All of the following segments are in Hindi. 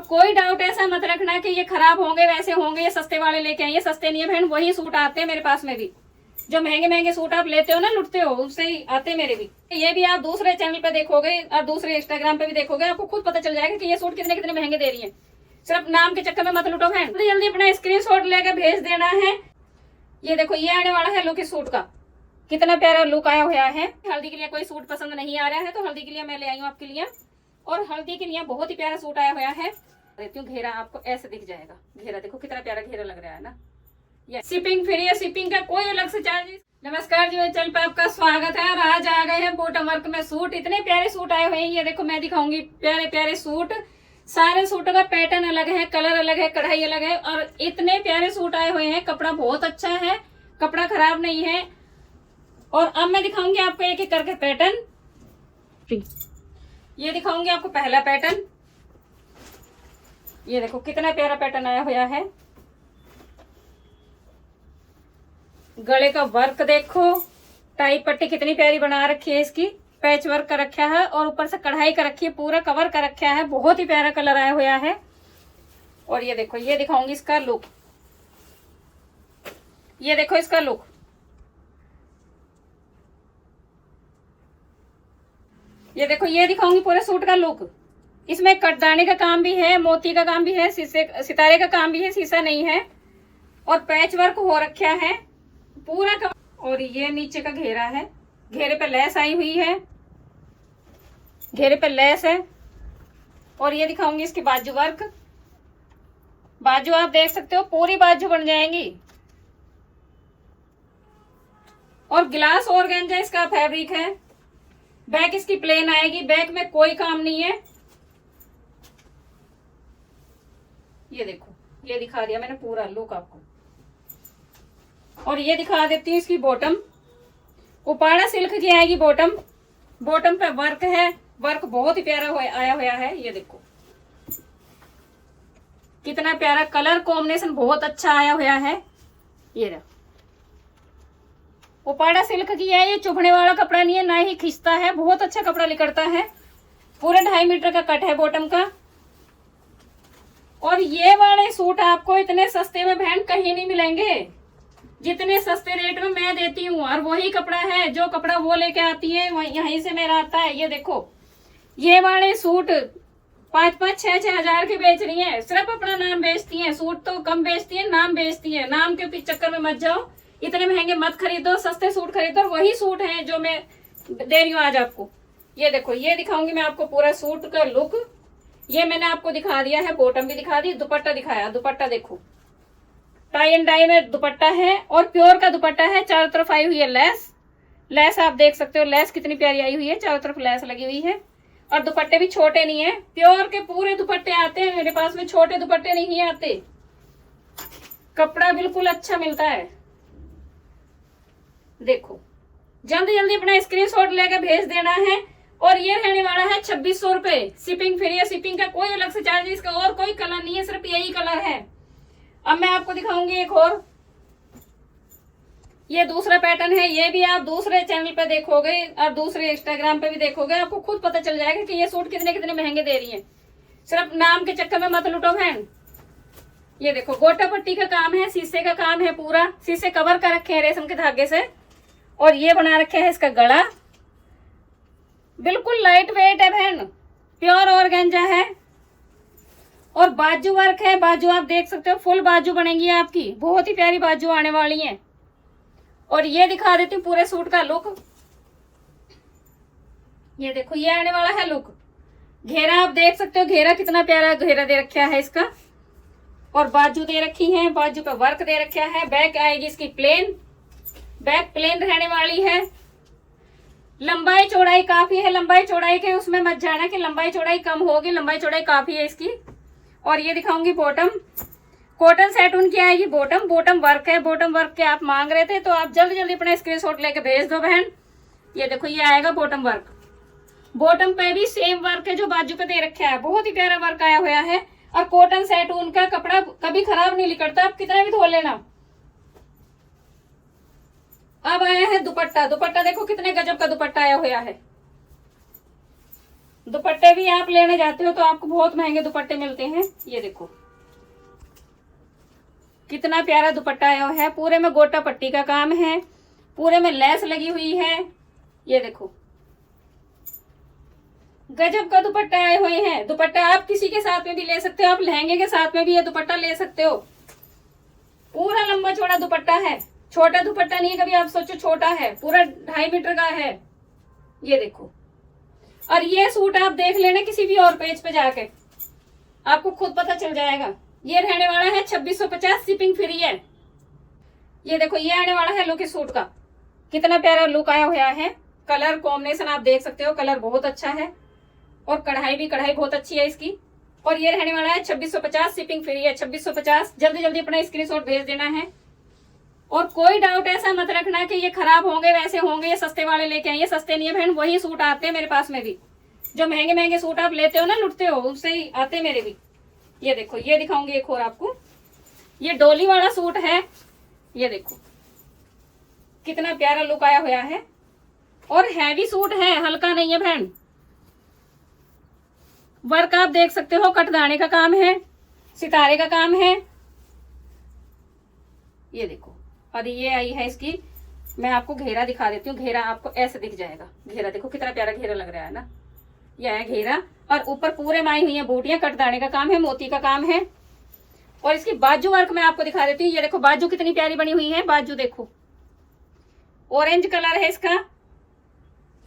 कोई डाउट ऐसा मत रखना कि ये खराब होंगे, वैसे होंगे, ये सस्ते वाले लेके आए। ये सस्ते नहीं है बहन, वही सूट आते हैं मेरे पास में भी। जो महंगे महंगे सूट आप लेते हो ना, लुटते हो, उससे ही आते मेरे भी। ये भी आप दूसरे चैनल पे देखोगे और दूसरे इंस्टाग्राम पे भी देखोगे, आपको खुद पता चल जाएगा कि ये सूट कितने कितने महंगे दे रही है। सिर्फ नाम के चक्कर में मत लुटो बहन। जल्दी जल्दी अपना स्क्रीनशॉट लेकर भेज देना है। ये देखो, ये आने वाला है लुक इस सूट का। कितना प्यारा लुक आया हुआ है। हल्दी के लिए कोई सूट पसंद नहीं आ रहा है तो हल्दी के लिए मैं ले आई हूँ आपके लिए। और हल्दी के लिए बहुत ही प्यारा सूट आया हुआ है। देती हूँ घेरा, आपको ऐसे दिख जाएगा। घेरा देखो कितना प्यारा घेरा लग रहा है ना। ये शिपिंग फ्री है, शिपिंग का कोई अलग से चार्जेस। नमस्कार जी, चैनल पे आपका स्वागत है। और आज आ गए हैं बॉटम वर्क में सूट। इतने प्यारे सूट आए हुए हैं। ये देखो, मैं दिखाऊंगी प्यारे प्यारे सूट। सारे सूटों का पैटर्न अलग है, कलर अलग है, कढ़ाई अलग है। और इतने प्यारे सूट आए हुए हैं। कपड़ा बहुत अच्छा है, कपड़ा खराब नहीं है। और अब मैं दिखाऊंगी आपको एक एक करके पैटर्न। ये दिखाऊंगी आपको पहला पैटर्न। ये देखो कितना प्यारा पैटर्न आया हुआ है। गले का वर्क देखो, टाई पट्टी कितनी प्यारी बना रखी है इसकी। पैच वर्क का रखा है और ऊपर से कढ़ाई का रखी है, पूरा कवर का रखा है। बहुत ही प्यारा कलर आया हुआ है। और ये देखो, ये दिखाऊंगी इसका लुक। ये देखो इसका लुक। ये देखो, ये दिखाऊंगी पूरे सूट का लुक। इसमें कटदाने का काम भी है, मोती का काम भी है, सितारे का काम भी है, शीशा नहीं है। और पैच वर्क हो रखा है पूरा का। और ये नीचे का घेरा है, घेरे पे लेस आई हुई है, घेरे पे लेस है। और ये दिखाऊंगी इसकी बाजू वर्क। बाजू आप देख सकते हो, पूरी बाजू बन जाएंगी। और ग्लास ऑर्गेन्जा इसका फैब्रिक है। बैक इसकी प्लेन आएगी, बैक में कोई काम नहीं है। ये देखो, ये दिखा दिया मैंने पूरा लुक आपको। और ये दिखा देती हूँ इसकी बॉटम। उपाड़ा सिल्क की आएगी बॉटम। बॉटम पे वर्क है, वर्क बहुत ही प्यारा आया हुआ है। ये देखो कितना प्यारा कलर कॉम्बिनेशन, बहुत अच्छा आया हुआ है। ये रहा, उपाड़ा सिल्क की है। ये चुभने वाला कपड़ा नहीं है, ना ही खिंचता है, बहुत अच्छा कपड़ा निकलता है। पूरे 2.5 मीटर का कट है बॉटम का। और ये वाले सूट आपको इतने सस्ते में बहन कहीं नहीं मिलेंगे जितने सस्ते रेट में मैं देती हूँ। और वही कपड़ा है, जो कपड़ा वो लेके आती है यहीं से मेरा आता है। ये देखो, ये वाले सूट 5-5, 6-6 हजार के बेच रही हैं। सिर्फ अपना नाम बेचती हैं। सूट तो कम बेचती है, नाम बेचती है। नाम के पीछे चक्कर में मत जाओ, इतने महंगे मत खरीदो, सस्ते सूट खरीदो। वही सूट है जो मैं दे रही हूँ आज आपको। ये देखो, ये दिखाऊंगी मैं आपको पूरा सूट का लुक। ये मैंने आपको दिखा दिया है, बॉटम भी दिखा दी, दुपट्टा दिखाया। दुपट्टा देखो, टाई एंड डाई में दुपट्टा है और प्योर का दुपट्टा है। चारों तरफ आई हुई है लेस। लेस आप देख सकते हो, लेस कितनी प्यारी आई हुई है। चारों तरफ लेस लगी हुई है। और दुपट्टे भी छोटे नहीं है, प्योर के पूरे दुपट्टे आते हैं मेरे पास में, छोटे दुपट्टे नहीं आते। कपड़ा बिल्कुल अच्छा मिलता है। देखो, जल्दी जल्दी अपना स्क्रीनशॉट लेकर भेज देना है। और ये रहने वाला है 2600 रुपए। शिपिंग फ्री है, शिपिंग का कोई अलग से चार्ज इसका और कोई कलर नहीं है, सिर्फ यही कलर है। अब मैं आपको दिखाऊंगी एक और। ये दूसरा पैटर्न है। ये भी आप दूसरे चैनल पे देखोगे और दूसरे इंस्टाग्राम पे भी देखोगे, आपको खुद पता चल जाएगा कि ये सूट कितने कितने महंगे दे रही है। सिर्फ नाम के चक्कर में मत लुटो बहन। ये देखो, गोटा पट्टी का काम है, शीशे का काम है, पूरा शीशे कवर कर रखे हैं रेशम के धागे से। और ये बना रखे है इसका गला, बिल्कुल लाइट वेट है बहन, प्योर ऑर्गेन्जा है। और बाजू वर्क है। बाजू आप देख सकते हो, फुल बाजू बनेगी आपकी, बहुत ही प्यारी बाजू आने वाली है। और ये दिखा देती हूँ पूरे सूट का लुक। ये देखो, ये आने वाला है लुक। घेरा आप देख सकते हो, घेरा कितना प्यारा घेरा दे रखा है इसका। और बाजू दे रखी है, बाजू का वर्क दे रखा है। बैक आएगी इसकी प्लेन, बैक प्लेन रहने वाली है। लंबाई चौड़ाई काफी है। लंबाई चौड़ाई के उसमें मत जाना कि लंबाई चौड़ाई कम होगी, लंबाई चौड़ाई काफी है इसकी। और ये दिखाऊंगी बॉटम। कॉटन सेटून की आएगी बॉटम। बॉटम वर्क है, बॉटम वर्क के आप मांग रहे थे तो आप जल्दी जल्दी अपना स्क्रीनशॉट लेके भेज दो बहन। ये देखो, ये आएगा बॉटम वर्क। बॉटम पे भी सेम वर्क है जो बाजू पे दे रखा है, बहुत ही प्यारा वर्क आया हुआ है। और कॉटन सेटून का कपड़ा कभी खराब नहीं निकलता, आप कितना भी धो लेना। अब आया है दुपट्टा। दुपट्टा देखो कितने गजब का दुपट्टा आया हुआ है। दुपट्टे भी आप लेने जाते हो तो आपको बहुत महंगे दुपट्टे मिलते हैं। ये देखो कितना प्यारा दुपट्टा आया है, पूरे में गोटा पट्टी का काम है, पूरे में लेस लगी हुई है। ये देखो गजब का दुपट्टा आए हुए हैं। दुपट्टा आप किसी के साथ में भी ले सकते हो, आप लहंगे के साथ में भी ये दुपट्टा ले सकते हो। पूरा लंबा चौड़ा दुपट्टा है, छोटा दुपट्टा नहीं है, कभी आप सोचो छोटा है, पूरा 2.5 मीटर का है। ये देखो, और ये सूट आप देख लेना किसी भी और पेज पे जाके, आपको खुद पता चल जाएगा। ये रहने वाला है 2650, शिपिंग फ्री है। ये देखो ये आने वाला है लुक इस सूट का, कितना प्यारा लुक आया हुआ है। कलर कॉम्बिनेशन आप देख सकते हो, कलर बहुत अच्छा है और कढ़ाई बहुत अच्छी है इसकी। और ये रहने वाला है 2650, शिपिंग फ्री है 2650। जल्दी जल्दी अपना स्क्रीनशॉट भेज देना है। और कोई डाउट ऐसा मत रखना कि ये खराब होंगे वैसे होंगे, ये सस्ते वाले लेके आइए। सस्ते नहीं है बहन, वही सूट आते हैं मेरे पास में भी। जो महंगे महंगे सूट आप लेते हो ना, लुटते हो, उससे ही आते मेरे भी। ये देखो ये दिखाऊंगी एक और आपको, ये डोली वाला सूट है। ये देखो कितना प्यारा लुक आया हुआ है और हैवी सूट है, हल्का नहीं है बहन। वर्क आप देख सकते हो, कटदाने का काम है, सितारे का काम है। ये देखो, और ये आई है इसकी, मैं आपको घेरा दिखा देती हूँ। घेरा आपको ऐसे दिख जाएगा, घेरा देखो कितना प्यारा घेरा लग रहा है ना। यह है घेरा और ऊपर पूरे माई हुई है बूटियां, कटदाने का काम है, मोती का काम है। और इसकी बाजू वर्क मैं आपको दिखा देती हूँ। ये देखो बाजू कितनी प्यारी बनी हुई है, बाजू देखो ऑरेंज कलर है इसका,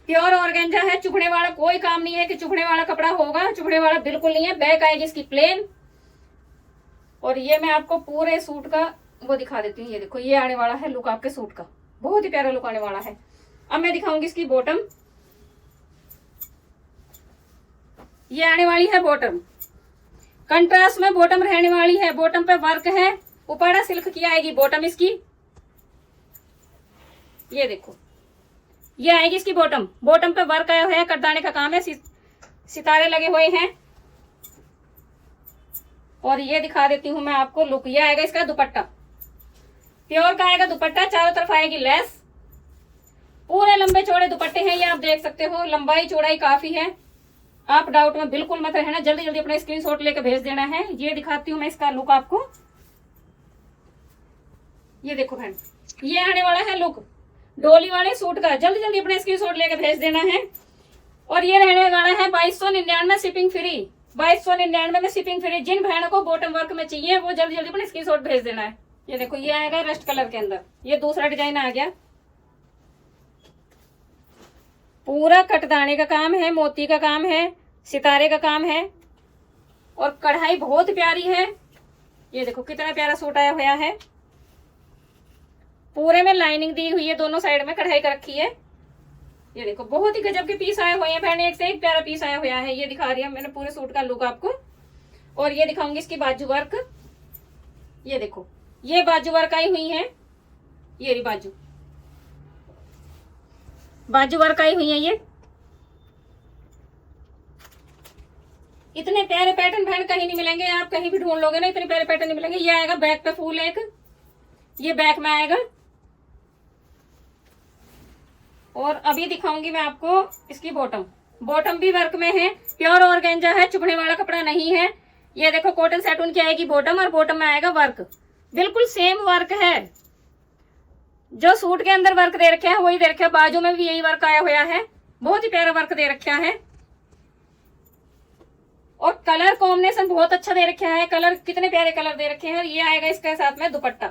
प्योर ऑर्गेंजा है। चुभने वाला कोई काम नहीं है कि चुभने वाला कपड़ा होगा, चुभने वाला बिल्कुल नहीं है। बैक आएगी इसकी प्लेन। और ये मैं आपको पूरे सूट का वो दिखा देती हूँ। ये देखो ये आने वाला है लुक आपके सूट का, बहुत ही प्यारा लुक आने वाला है। अब मैं दिखाऊंगी इसकी बॉटम। ये आने वाली है बॉटम, कंट्रास्ट में बॉटम रहने वाली है। बॉटम पे वर्क है, उपाड़ा सिल्क की आएगी बॉटम इसकी। ये देखो ये आएगी इसकी बॉटम, बॉटम पे वर्क आया हुआ है, कटदाने का काम है, सितारे लगे हुए हैं। और ये दिखा देती हूं मैं आपको लुक। ये आएगा इसका दुपट्टा, प्योर का आएगा दुपट्टा, चारों तरफ आएगी लेस। पूरे लंबे चौड़े दुपट्टे हैं ये, आप देख सकते हो, लंबाई चौड़ाई काफी है। आप डाउट में बिल्कुल मत रहना, जल्दी जल्दी अपना स्क्रीनशॉट लेकर भेज देना है। ये दिखाती हूँ मैं इसका लुक आपको। ये देखो बहन, ये आने वाला है लुक डोली वाले सूट का, जल्दी जल्दी अपना स्क्रीनशॉट लेकर भेज देना है। और ये रहने वाला है 2299, शिपिंग फ्री। 2299 में शिपिंग फ्री। जिन बहनों को बॉटम वर्क में चाहिए वो जल्दी जल्दी अपना स्क्रीनशॉट भेज देना है। ये देखो ये आएगा रस्ट कलर के अंदर, ये दूसरा डिजाइन आ गया। पूरा कटदाने का काम है, मोती का काम है, सितारे का काम है और कढ़ाई बहुत प्यारी है। ये देखो कितना प्यारा सूट आया हुआ है, पूरे में लाइनिंग दी हुई है, दोनों साइड में कढ़ाई कर रखी है। ये देखो बहुत ही गजब के पीस आए हुए हैं बहन, एक से एक प्यारा पीस आया हुआ है। ये दिखा रही है मैंने पूरे सूट का लुक आपको। और ये दिखाऊंगी इसकी बाजू वर्क। ये देखो ये बाजू वर्क आई हुई है, ये रही बाजू वर्क आई हुई है। ये इतने प्यारे पैटर्न बहन कहीं नहीं मिलेंगे, आप कहीं भी ढूंढ लोगे ना इतने प्यारे पैटर्न नहीं मिलेंगे। ये आएगा बैक पे फूल एक, ये बैक में आएगा। और अभी दिखाऊंगी मैं आपको इसकी बॉटम। बॉटम भी वर्क में है, प्योर ऑर्गेंजा है, चुभने वाला कपड़ा नहीं है। ये देखो कॉटन सैटून की आएगी बॉटम और बॉटम में आएगा वर्क, बिल्कुल सेम वर्क है। जो सूट के अंदर वर्क दे रखे है वही दे रखे है, बाजू में भी यही वर्क आया हुआ है, बहुत ही प्यारा वर्क दे रखा है। और कलर कॉम्बिनेशन बहुत अच्छा दे रखा है, कलर कितने प्यारे कलर दे रखे हैं। और ये आएगा इसके साथ में दुपट्टा,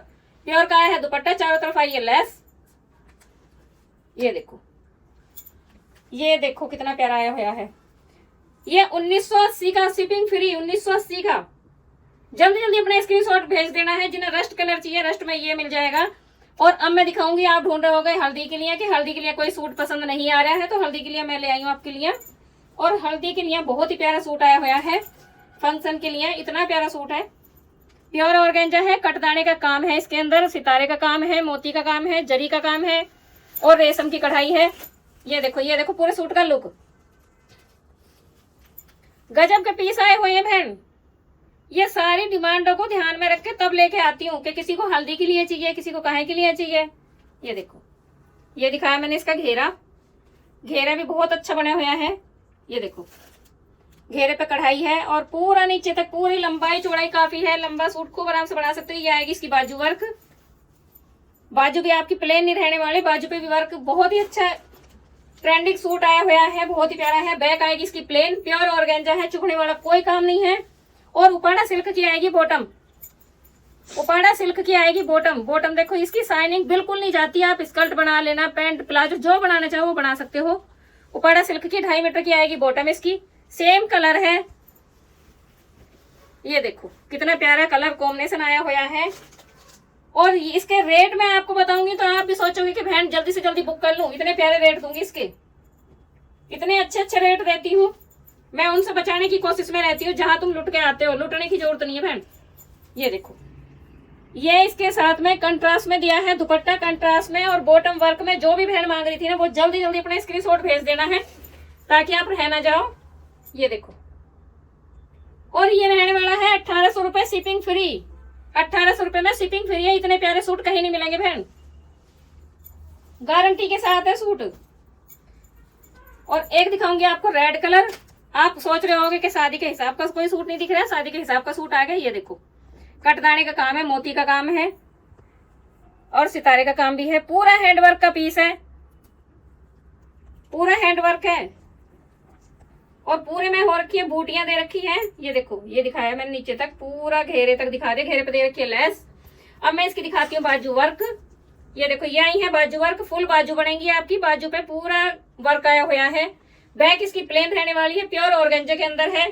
प्योर का आया है दुपट्टा, चारों तरफ आई है लेस। ये देखो कितना प्यारा आया हुआ है। ये 1980 का, शिपिंग फ्री 1980 का। जल्दी जल्दी अपना स्क्रीनशॉट भेज देना है। जिन्हें रस्ट कलर चाहिए रस्ट में ये मिल जाएगा। और अब मैं दिखाऊंगी, आप ढूंढ रहे होगे हल्दी के लिए कि हल्दी के लिए कोई सूट पसंद नहीं आ रहा है, तो हल्दी के लिए मैं ले आई हूँ आपके लिए। और हल्दी के लिए बहुत ही प्यारा सूट आया हुआ है, फंक्शन के लिए इतना प्यारा सूट है। प्योर ऑर्गेंजा है, कटदाने का काम है, इसके अंदर सितारे का काम है, मोती का काम है, जरी का काम है और रेशम की कढ़ाई है। ये देखो पूरे सूट का लुक, गजब के पीस आए हुए हैं बहन। ये सारी डिमांडों को ध्यान में रख के तब लेके आती हूँ कि किसी को हल्दी के लिए चाहिए, किसी को काहे के लिए चाहिए। ये देखो ये दिखाया मैंने इसका घेरा, घेरा भी बहुत अच्छा बना हुआ है। ये देखो घेरे पे कढ़ाई है और पूरा नीचे तक पूरी लंबाई चौड़ाई काफी है, लंबा सूट खूब आराम से बना सकते हो। ये आएगी इसकी बाजू वर्क, बाजू भी आपकी प्लेन नहीं रहने वाली, बाजू पे भी वर्क। बहुत ही अच्छा ट्रेंडिंग सूट आया हुआ है, बहुत ही प्यारा है। बैक आएगी इसकी प्लेन, प्योर ऑर्गेन्जा है, चुभने वाला कोई काम नहीं है। और उपाड़ा सिल्क की आएगी बॉटम, उपाड़ा सिल्क की आएगी बॉटम। बॉटम देखो इसकी शाइनिंग बिल्कुल नहीं जाती। आप स्कर्ट बना लेना, पैंट प्लाजो जो बनाना चाहो वो बना सकते हो। उपाड़ा सिल्क की 2.5 मीटर की आएगी बॉटम इसकी, सेम कलर है। ये देखो कितना प्यारा कलर कॉम्बिनेशन आया हुआ है। और इसके रेट मैं आपको बताऊंगी तो आप भी सोचोगे कि बहन जल्दी से जल्दी बुक कर लूं, इतने प्यारे रेट दूंगी इसके, इतने अच्छे अच्छे रेट देती हूँ मैं। उनसे बचाने की कोशिश में रहती हूँ जहां तुम लुट के आते हो, लुटने की जरूरत नहीं है बहन। ये देखो, ये इसके साथ में कंट्रास्ट में दिया है, दुपट्टा कंट्रास्ट में और बॉटम वर्क में। जो भी बहन मांग रही थी ना वो जल्दी जल्दी अपना स्क्रीनशॉट भेज देना है ताकि आप रह ना जाओ। ये देखो, और ये रहने वाला है 1800 रुपए शिपिंग फ्री। 1800 रुपए में शिपिंग फ्री है। इतने प्यारे सूट कहीं नहीं मिलेंगे बहन, गारंटी के साथ है सूट। और एक दिखाऊंगी आपको रेड कलर। आप सोच रहे होगे कि शादी के हिसाब का कोई सूट नहीं दिख रहा है, शादी के हिसाब का सूट आ गया। ये देखो, कटदाने का काम है, मोती का काम है और सितारे का काम भी है। पूरा हैंडवर्क का पीस है, पूरा हैंडवर्क है और पूरे में हो रखी है बूटियां दे रखी हैं। ये देखो, ये दिखाया मैंने नीचे तक, पूरा घेरे तक दिखा दे। घेरे पे दे रखी है लेस। अब मैं इसकी दिखाती हूँ बाजू वर्क। ये देखो, ये आई है बाजू वर्क, फुल बाजू बनेगी आपकी। बाजू पे पूरा वर्क आया हुआ है। बैक इसकी प्लेन रहने वाली है, प्योर ऑर्गेन्जा के अंदर है।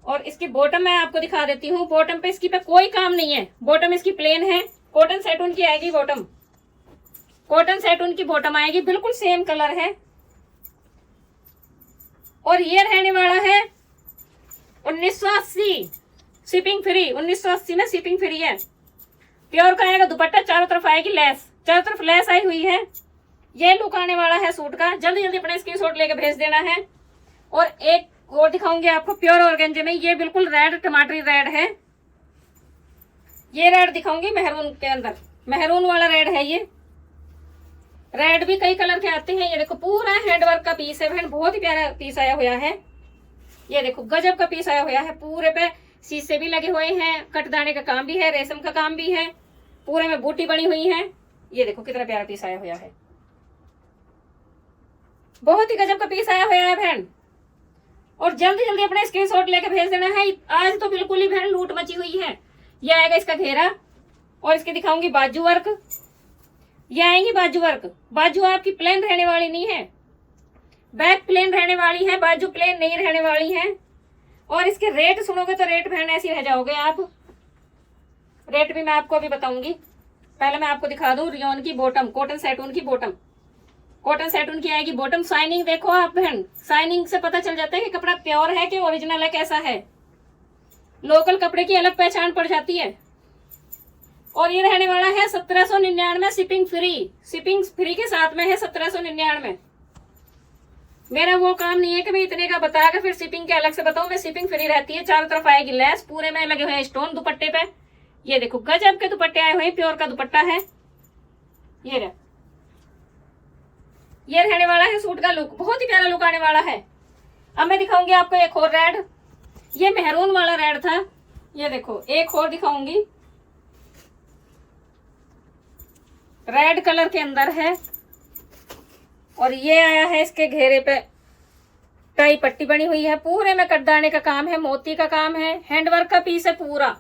और इसकी बॉटम मैं आपको दिखा देती हूँ। बॉटम पे इसकी पे कोई काम नहीं है, बॉटम इसकी प्लेन है। कॉटन सेटून की आएगी बॉटम, कॉटन सेटून की बॉटम आएगी, बिल्कुल सेम कलर है। और ये रहने वाला है 1980 शिपिंग फ्री। 1980 में शिपिंग फ्री है। प्योर का आएगा दुपट्टा, चारों तरफ आएगी लेस, चारों तरफ लेस आई हुई है। ये लुक आने वाला है सूट का। जल्दी जल्दी अपना स्क्रीनशॉट लेके भेज देना है। और एक और दिखाऊंगी आपको प्योर ऑर्गेन्जा में, ये बिल्कुल रेड टमाटरी रेड है। ये रेड दिखाऊंगी मेहरून के अंदर, मेहरून वाला रेड है। ये रेड भी कई कलर के आते हैं। ये देखो, पूरा हैंडवर्क का पीस है बहन, बहुत ही प्यारा पीस आया हुआ है। ये देखो, गजब का पीस आया हुआ है। पूरे पे शीशे भी लगे हुए हैं, कटदाने का काम भी है, रेशम का काम भी है, पूरे में बूटी बनी हुई है। ये देखो कितना प्यारा पीस आया हुआ है, बहुत ही गजब का पीस आया हुआ है बहन। और जल्दी जल्दी अपना स्क्रीनशॉट लेके भेज देना है। आज तो बिल्कुल ही बहन लूट मची हुई है। ये आएगा इसका घेरा और इसके दिखाऊंगी बाजू वर्क। ये आएंगी बाजू वर्क। बाजू आपकी प्लेन रहने वाली नहीं है, बैक प्लेन रहने वाली है, बाजू प्लेन नहीं रहने वाली है। और इसके रेट सुनोगे तो रेट बहन ऐसी रह जाओगे आप। रेट भी मैं आपको अभी बताऊंगी। पहले मैं आपको दिखा दूं रियोन की बॉटम, कॉटन सेटून की बॉटम। कॉटन सेटून की आएगी बॉटम। शाइनिंग देखो आप बहन, शाइनिंग से पता चल जाता है कि कपड़ा प्योर है कि ओरिजिनल है, कैसा है। लोकल कपड़े की अलग पहचान पड़ जाती है। और ये रहने वाला है 1799 शिपिंग फ्री। शिपिंग फ्री के साथ में है 1799। मेरा वो काम नहीं है कि मैं इतने का बता के फिर शिपिंग के अलग से बताऊं। मैं शिपिंग फ्री रहती है। चारों तरफ आएगी लेस, पूरे में लगे हुए हैं स्टोन दुपट्टे पे। ये देखो, गजब के दुपट्टे आए हुए हैं, प्योर का दुपट्टा है। ये रहा, ये रहने वाला है सूट का लुक, बहुत ही प्यारा लुक आने वाला है। अब मैं दिखाऊंगी आपको एक और रेड। ये मेहरून वाला रेड था। ये देखो, एक और दिखाऊंगी, रेड कलर के अंदर है। और ये आया है इसके घेरे पे टाई पट्टी बनी हुई है, पूरे में कटदाने का काम है, मोती का काम है, हैंडवर्क का पीस है पूरा।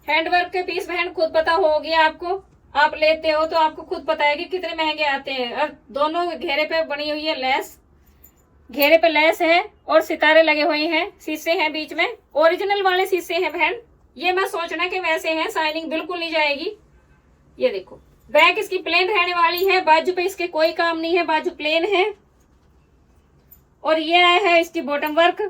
हैंडवर्क के पीस बहन खुद पता होगी आपको, आप लेते हो तो आपको खुद पता है कि कितने महंगे आते हैं। और दोनों घेरे पे बनी हुई है लेस, घेरे पे लेस है और सितारे लगे हुए हैं, शीशे हैं बीच में, ओरिजिनल वाले शीशे हैं बहन। ये मत सोचना कि वैसे हैं, शाइनिंग बिल्कुल नहीं जाएगी। ये देखो, बैक इसकी प्लेन रहने वाली है, बाजू पे इसके कोई काम नहीं है, बाजू प्लेन है। और ये आया है इसकी बॉटम वर्क,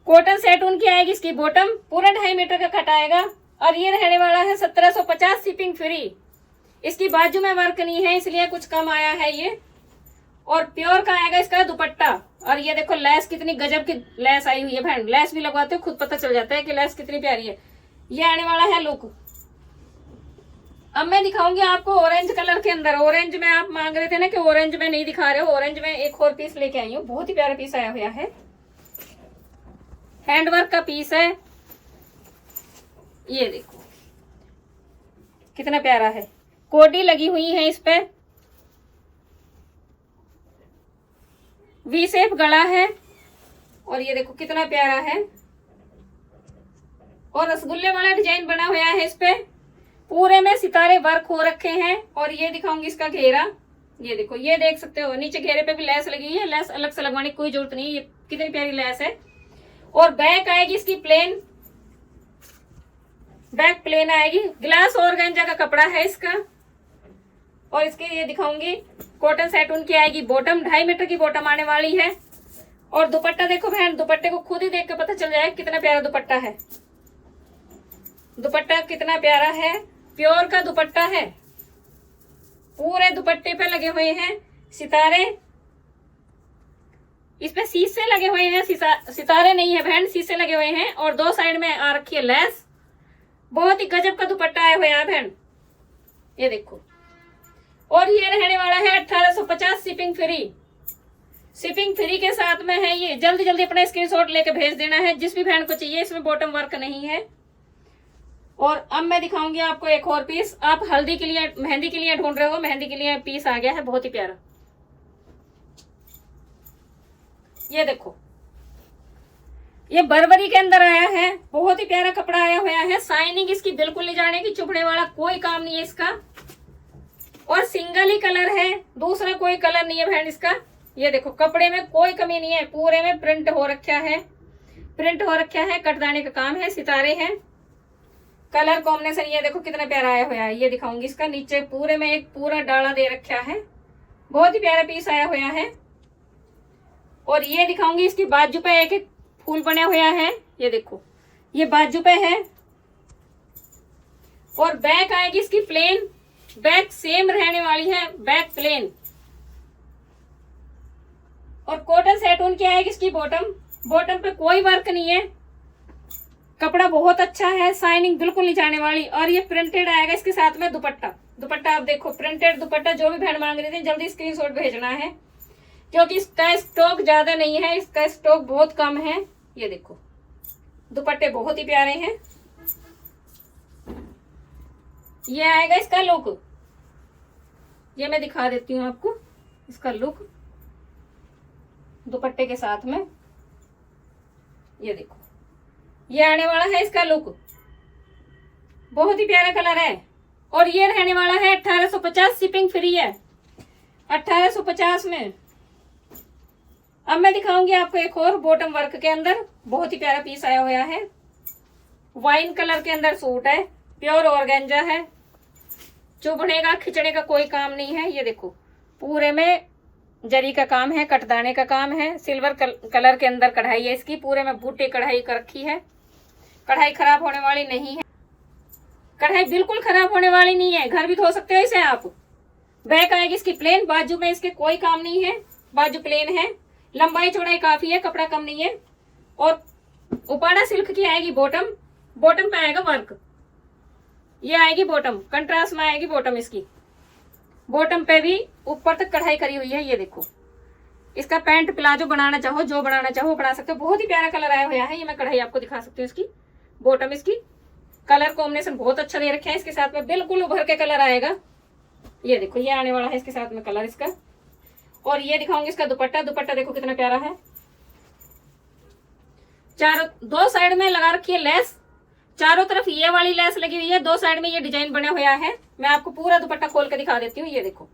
कॉटन सेटून की आएगी इसकी बॉटम, पूरा 2.5 मीटर का कट आएगा। और ये रहने वाला है 1750 शिपिंग फ्री। इसकी बाजू में वर्क नहीं है इसलिए कुछ कम आया है ये। और प्योर का आएगा इसका दुपट्टा। और ये देखो लेस, कितनी गजब की लेस आई हुई है बहन। लेस भी लगवाते हो खुद पता चल जाता है कि लेस कितनी प्यारी है। ये आने वाला है लुक, अब मैं दिखाऊंगी आपको ऑरेंज कलर के अंदर। ऑरेंज में आप मांग रहे थे ना कि ऑरेंज में नहीं दिखा रहे हो, ऑरेंज में एक और पीस लेके आई हूँ। बहुत ही प्यारा पीस आया हुआ है, हैंडवर्क का पीस है। ये देखो कितना प्यारा है, कोडी लगी हुई है इस पे, वी शेप गला है और ये देखो कितना प्यारा है। और रसगुल्ले वाला डिजाइन बना हुआ है इस पे, पूरे में सितारे वर्क हो रखे हैं। और ये दिखाऊंगी इसका घेरा, ये देखो, ये देख सकते हो नीचे घेरे पे भी लेस लगी हुई है। लेस अलग से लगवाने की कोई जरूरत नहीं, ये कितनी प्यारी लेस है। और बैक आएगी इसकी प्लेन, बैक प्लेन आएगी। ग्लास ऑर्गेंजा का कपड़ा है इसका। और इसके ये दिखाऊंगी कॉटन सेटून की आएगी बॉटम, 2.5 मीटर की बॉटम आने वाली है। और दुपट्टा देखो बहन, दुपट्टे को खुद ही देख के पता चल जाए कितना प्यारा दुपट्टा है। दुपट्टा कितना प्यारा है, प्योर का दुपट्टा है। पूरे दुपट्टे पे लगे हुए हैं सितारे, इस पे शीशे लगे हुए हैं, सितारे नहीं है बहन, शीशे लगे हुए हैं। और 2 साइड में आ रखी है लेस। बहुत ही गजब का दुपट्टा आया हुआ है बहन, ये देखो। और ये रहने वाला है 1850 शिपिंग फ्री। शिपिंग फ्री के साथ में है ये। जल्दी जल्दी अपना स्क्रीनशॉट लेके भेज देना है जिस भी बहन को चाहिए। इसमें बॉटम वर्क नहीं है। और अब मैं दिखाऊंगी आपको एक और पीस। आप हल्दी के लिए, मेहंदी के लिए ढूंढ रहे हो, मेहंदी के लिए पीस आ गया है, बहुत ही प्यारा। ये देखो, ये बरबरी के अंदर आया है, बहुत ही प्यारा कपड़ा आया हुआ है। शाइनिंग इसकी बिल्कुल नहीं जाने की, चुभने वाला कोई काम नहीं है इसका। और सिंगल ही कलर है, दूसरा कोई कलर नहीं है बहन इसका। ये देखो, कपड़े में कोई कमी नहीं है, पूरे में प्रिंट हो रखा है, प्रिंट हो रखा है, कटदाने का काम है, सितारे हैं, कलर कॉम्बिनेशन। ये देखो कितना प्यारा आया हुआ है। ये दिखाऊंगी इसका नीचे पूरे में एक पूरा डाला दे रखा है, बहुत ही प्यारा पीस आया हुआ है। और ये दिखाऊंगी इसकी बाजू पे एक एक फूल बना हुआ है, ये देखो, ये बाजू पे है। और बैक आएगी इसकी प्लेन, बैक सेम रहने वाली है, बैक प्लेन। और कॉटन सेटून की आएगी इसकी बॉटम, बॉटम पे कोई वर्क नहीं है, कपड़ा बहुत अच्छा है, शाइनिंग बिल्कुल नहीं जाने वाली। और ये प्रिंटेड आएगा इसके साथ में दुपट्टा। दुपट्टा आप देखो, प्रिंटेड दुपट्टा। जो भी बहन मांग रही थी जल्दी स्क्रीनशॉट भेजना है, क्योंकि इसका स्टॉक ज्यादा नहीं है, इसका स्टॉक बहुत कम है। ये देखो, दुपट्टे बहुत ही प्यारे हैं। ये आएगा इसका लुक, ये मैं दिखा देती हूँ आपको इसका लुक दुपट्टे के साथ में। ये देखो, ये आने वाला है इसका लुक, बहुत ही प्यारा कलर है। और ये रहने वाला है 1850, शिपिंग फ्री है 1850 में। अब मैं दिखाऊंगी आपको एक और बॉटम वर्क के अंदर, बहुत ही प्यारा पीस आया हुआ है। वाइन कलर के अंदर सूट है, प्योर ऑर्गेंजा है, चुभने का खिंचने का कोई काम नहीं है। ये देखो, पूरे में जरी का काम है, कटदाने का काम है, सिल्वर कलर के अंदर कढ़ाई है इसकी, पूरे में बूटे कढ़ाई कर रखी है। कढ़ाई खराब होने वाली नहीं है, कढ़ाई बिल्कुल खराब होने वाली नहीं है, घर भी धो सकते हो इसे आप। बैक आएगी इसकी प्लेन, बाजू में इसके कोई काम नहीं है, बाजू प्लेन है, लंबाई चौड़ाई काफी है, कपड़ा कम नहीं है। और उपाड़ा सिल्क की आएगी बॉटम, बॉटम पे आएगा वर्क। ये आएगी बॉटम, कंट्रास्ट में आएगी बॉटम इसकी। बॉटम पे भी ऊपर तक कढ़ाई करी हुई है। ये देखो, इसका पैंट प्लाजो बनाना चाहो, जो बनाना चाहो बना सकते हो। बहुत ही प्यारा कलर आया हुआ है, ये मैं कढ़ाई आपको दिखा सकती हूँ इसकी। बॉटम इसकी कलर कॉम्बिनेशन बहुत अच्छा दे रखे हैं, इसके साथ में बिल्कुल उभर के कलर आएगा। ये देखो, ये आने वाला है इसके साथ में कलर इसका। और ये दिखाऊंगी इसका दुपट्टा, दुपट्टा देखो कितना प्यारा है। चारों 2 साइड में लगा रखी है लेस, चारों तरफ ये वाली लेस लगी हुई है, 2 साइड में ये डिजाइन बना हुआ है। मैं आपको पूरा दुपट्टा खोल के दिखा देती हूँ। ये देखो,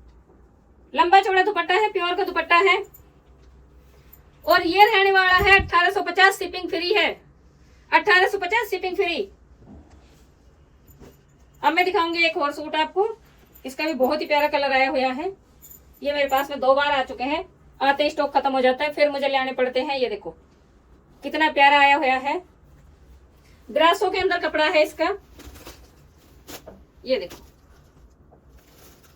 लंबा चौड़ा दुपट्टा है, प्योर का दुपट्टा है। और ये रहने वाला है 1850, शिपिंग फ्री है 1850, शिपिंग फ्री। अब मैं दिखाऊंगी एक और सूट आपको, इसका भी बहुत ही प्यारा कलर आया हुआ है। ये मेरे पास में 2 बार आ चुके हैं, आते ही स्टॉक खत्म हो जाता है, फिर मुझे ले आने पड़ते हैं। ये देखो कितना प्यारा आया हुआ है, ब्रासों के अंदर कपड़ा है इसका। ये देखो,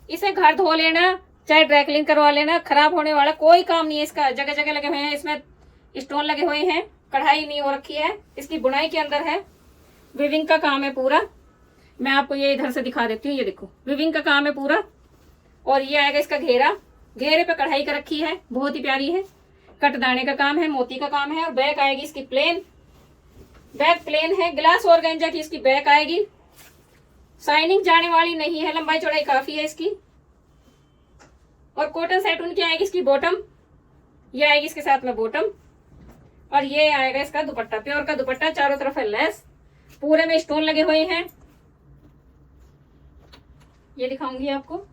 इसे घर धो लेना, चाहे ड्राई क्लीन करवा लेना, खराब होने वाला कोई काम नहीं है इसका। जगह जगह लगे हुए हैं, इसमें स्टोन लगे हुए हैं, कढ़ाई नहीं हो रखी है, इसकी बुनाई के अंदर है, वीविंग का काम है पूरा। मैं आपको ये इधर से दिखा देती हूँ। ये देखो विविंग का काम है पूरा, और ये आएगा इसका घेरा, घेरे पे कढ़ाई का रखी है, बहुत ही प्यारी है। कटदाने का काम है, मोती का काम है। और बैक आएगी इसकी प्लेन, बैक प्लेन है। ग्लास ऑर्गेंजा की इसकी बैक आएगी, शाइनिंग जाने वाली नहीं है, लंबाई चौड़ाई काफी है इसकी। और कॉटन सैटून की आएगी इसकी बॉटम, ये आएगी इसके साथ में बॉटम। और ये आएगा इसका दुपट्टा, प्योर का दुपट्टा, चारों तरफ है लेस, पूरे में स्टोन लगे हुए हैं। ये दिखाऊंगी आपको।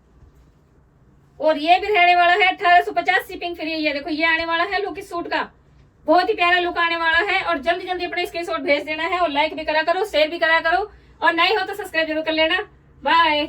और ये भी रहने वाला है 1850 शिपिंग फ्री। ये देखो ये आने वाला है लुक इस सूट का, बहुत ही प्यारा लुक आने वाला है। और जल्दी जल्दी अपने स्क्रीनशॉट भेज देना है, और लाइक भी करा करो, शेयर भी करा करो, और नए हो तो सब्सक्राइब जरूर कर लेना। बाय।